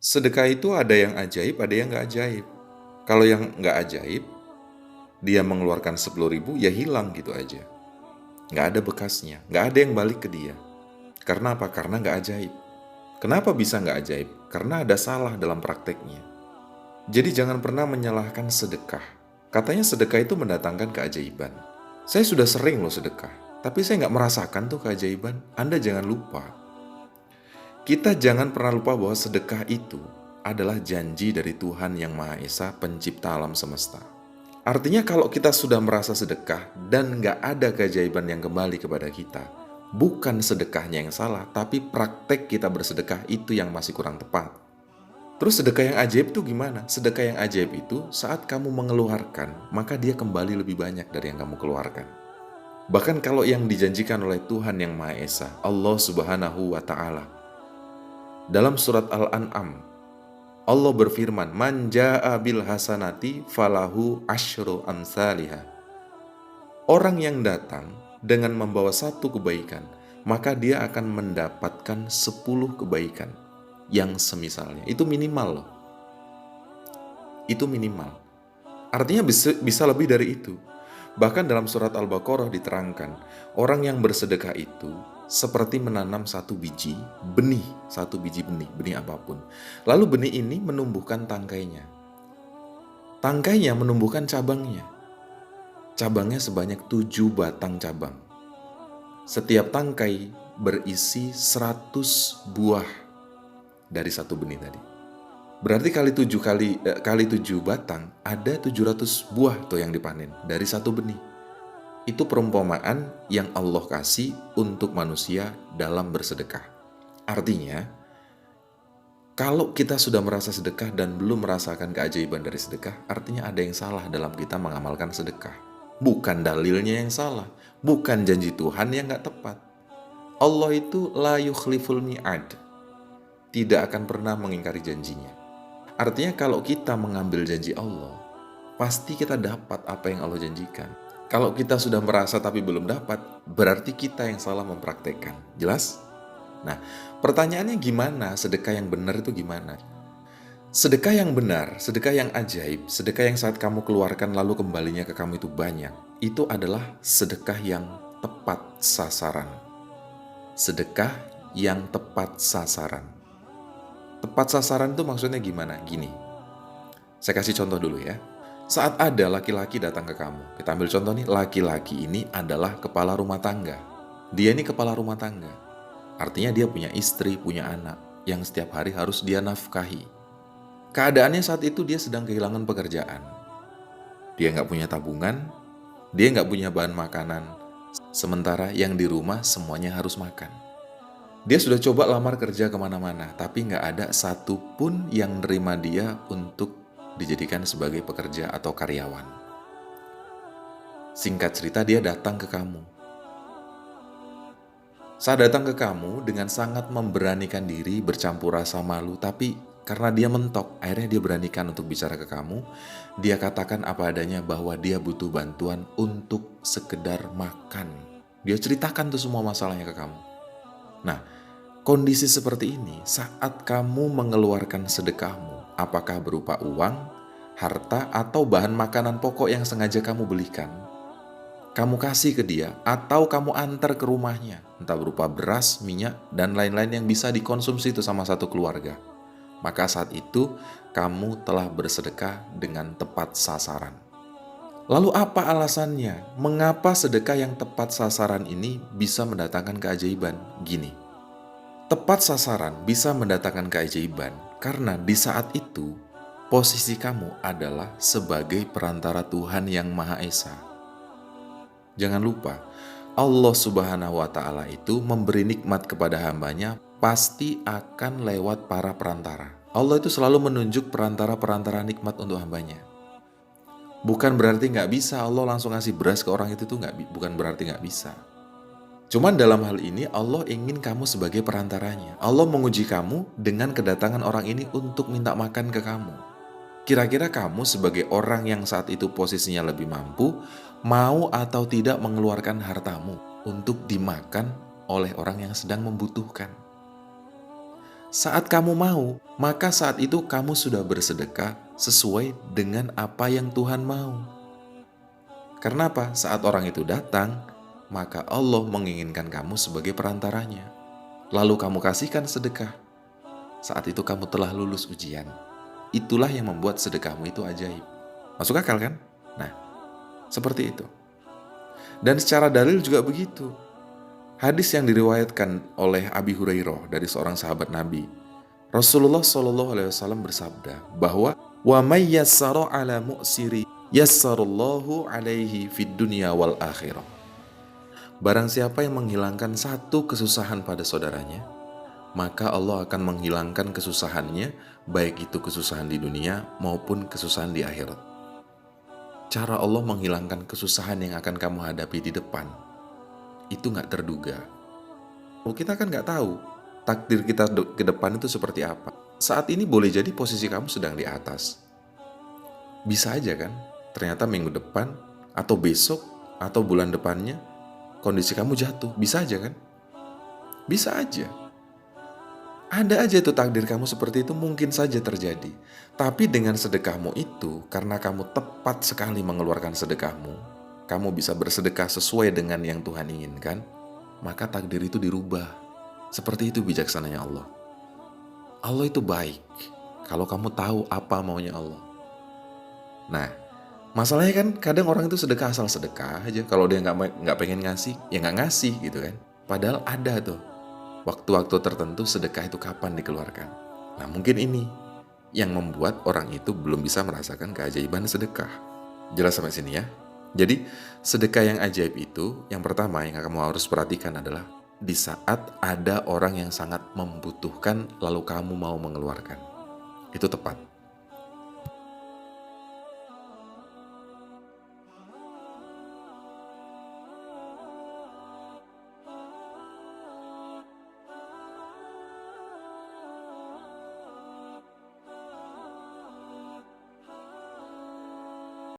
Sedekah itu ada yang ajaib, ada yang nggak ajaib. Kalau yang nggak ajaib, dia mengeluarkan 10.000, ya hilang gitu aja. Nggak ada bekasnya, nggak ada yang balik ke dia. Karena apa? Karena nggak ajaib. Kenapa bisa nggak ajaib? Karena ada salah dalam prakteknya. Jadi jangan pernah menyalahkan sedekah. Katanya sedekah itu mendatangkan keajaiban. Saya sudah sering loh sedekah, tapi saya nggak merasakan tuh keajaiban. Anda jangan lupa. Kita jangan pernah lupa bahwa sedekah itu adalah janji dari Tuhan Yang Maha Esa, pencipta alam semesta. Artinya kalau kita sudah merasa sedekah dan nggak ada keajaiban yang kembali kepada kita, bukan sedekahnya yang salah, tapi praktek kita bersedekah itu yang masih kurang tepat. Terus sedekah yang ajaib itu gimana? Sedekah yang ajaib itu saat kamu mengeluarkan, maka dia kembali lebih banyak dari yang kamu keluarkan. Bahkan kalau yang dijanjikan oleh Tuhan Yang Maha Esa, Allah Subhanahu wa Ta'ala, dalam surat Al-An'am, Allah berfirman, "Man jaa'a bil hasanati falahu asyru amsalihha." Orang yang datang dengan membawa satu kebaikan, maka dia akan mendapatkan 10 kebaikan yang semisalnya. Itu minimal loh. Itu minimal. Artinya bisa lebih dari itu. Bahkan dalam surat Al-Baqarah diterangkan, orang yang bersedekah itu seperti menanam satu biji benih, benih apapun. Lalu benih ini menumbuhkan tangkainya. Tangkainya menumbuhkan cabangnya. Cabangnya sebanyak 7 batang cabang. Setiap tangkai berisi 100 buah dari satu benih tadi. Berarti kali 7 batang, ada 700 buah tuh yang dipanen dari satu benih. Itu perumpamaan yang Allah kasih untuk manusia dalam bersedekah. Artinya, kalau kita sudah merasa sedekah dan belum merasakan keajaiban dari sedekah, artinya ada yang salah dalam kita mengamalkan sedekah. Bukan dalilnya yang salah, bukan janji Tuhan yang gak tepat. Allah itu la yukhliful mi'ad, tidak akan pernah mengingkari janjinya. Artinya kalau kita mengambil janji Allah, pasti kita dapat apa yang Allah janjikan. Kalau kita sudah merasa tapi belum dapat, berarti kita yang salah mempraktekkan. Jelas? Nah, pertanyaannya gimana sedekah yang benar itu gimana? Sedekah yang benar, sedekah yang ajaib, sedekah yang saat kamu keluarkan lalu kembalinya ke kamu itu banyak, itu adalah sedekah yang tepat sasaran. Sedekah yang tepat sasaran. Tepat sasaran itu maksudnya gimana? Gini, saya kasih contoh dulu ya. Saat ada laki-laki datang ke kamu, kita ambil contoh nih, laki-laki ini adalah kepala rumah tangga. Dia ini kepala rumah tangga. Artinya dia punya istri, punya anak, yang setiap hari harus dia nafkahi. Keadaannya saat itu dia sedang kehilangan pekerjaan. Dia nggak punya tabungan, dia nggak punya bahan makanan, sementara yang di rumah semuanya harus makan. Dia sudah coba lamar kerja kemana-mana, tapi nggak ada satupun yang nerima dia untuk dijadikan sebagai pekerja atau karyawan. Singkat cerita, dia datang ke kamu. Saat datang ke kamu dengan sangat memberanikan diri, bercampur rasa malu, tapi karena dia mentok, akhirnya dia beranikan untuk bicara ke kamu. Dia katakan apa adanya bahwa dia butuh bantuan untuk sekedar makan. Dia ceritakan tuh semua masalahnya ke kamu. Nah, kondisi seperti ini saat kamu mengeluarkan sedekahmu, apakah berupa uang, harta, atau bahan makanan pokok yang sengaja kamu belikan, kamu kasih ke dia, atau kamu antar ke rumahnya, entah berupa beras, minyak, dan lain-lain yang bisa dikonsumsi itu sama satu keluarga, maka saat itu kamu telah bersedekah dengan tepat sasaran. Lalu apa alasannya? Mengapa sedekah yang tepat sasaran ini bisa mendatangkan keajaiban? Gini, tepat sasaran bisa mendatangkan keajaiban karena di saat itu posisi kamu adalah sebagai perantara Tuhan Yang Maha Esa. Jangan lupa, Allah Subhanahu wa Ta'ala itu memberi nikmat kepada hambanya pasti akan lewat para perantara. Allah itu selalu menunjuk perantara-perantara nikmat untuk hambanya. Bukan berarti nggak bisa Allah langsung ngasih beras ke orang itu tuh bukan berarti nggak bisa. Cuman dalam hal ini Allah ingin kamu sebagai perantaranya. Allah menguji kamu dengan kedatangan orang ini untuk minta makan ke kamu. Kira-kira kamu sebagai orang yang saat itu posisinya lebih mampu, mau atau tidak mengeluarkan hartamu untuk dimakan oleh orang yang sedang membutuhkan? Saat kamu mau, maka saat itu kamu sudah bersedekah sesuai dengan apa yang Tuhan mau. Karena apa? Saat orang itu datang, maka Allah menginginkan kamu sebagai perantaranya. Lalu kamu kasihkan sedekah. Saat itu kamu telah lulus ujian. Itulah yang membuat sedekahmu itu ajaib. Masuk akal kan? Nah, seperti itu. Dan secara dalil juga begitu. Hadis yang diriwayatkan oleh Abi Hurairah dari seorang sahabat Nabi, Rasulullah Shallallahu Alaihi Wasallam bersabda bahwa wa may yassara ala mu'siri yassarallahu alaihi fid dunya wal akhirah. Barang siapa yang menghilangkan satu kesusahan pada saudaranya, maka Allah akan menghilangkan kesusahannya, baik itu kesusahan di dunia maupun kesusahan di akhirat. Cara Allah menghilangkan kesusahan yang akan kamu hadapi di depan, itu nggak terduga. Kita kan nggak tahu takdir kita ke depan itu seperti apa. Saat ini boleh jadi posisi kamu sedang di atas. Bisa aja kan, ternyata minggu depan, atau besok, atau bulan depannya, kondisi kamu jatuh. Bisa aja kan? Bisa aja. Ada aja tuh takdir kamu seperti itu, mungkin saja terjadi. Tapi dengan sedekahmu itu, karena kamu tepat sekali mengeluarkan sedekahmu, kamu bisa bersedekah sesuai dengan yang Tuhan inginkan, maka takdir itu dirubah. Seperti itu bijaksananya Allah. Allah itu baik kalau kamu tahu apa maunya Allah. Nah, masalahnya kan kadang orang itu sedekah asal sedekah aja. Kalau dia nggak pengen ngasih, ya nggak ngasih gitu kan. Padahal ada tuh waktu-waktu tertentu sedekah itu kapan dikeluarkan. Nah, mungkin ini yang membuat orang itu belum bisa merasakan keajaiban sedekah. Jelas sampai sini ya? Jadi, sedekah yang ajaib itu, yang pertama yang kamu harus perhatikan adalah di saat ada orang yang sangat membutuhkan lalu kamu mau mengeluarkan. Itu tepat.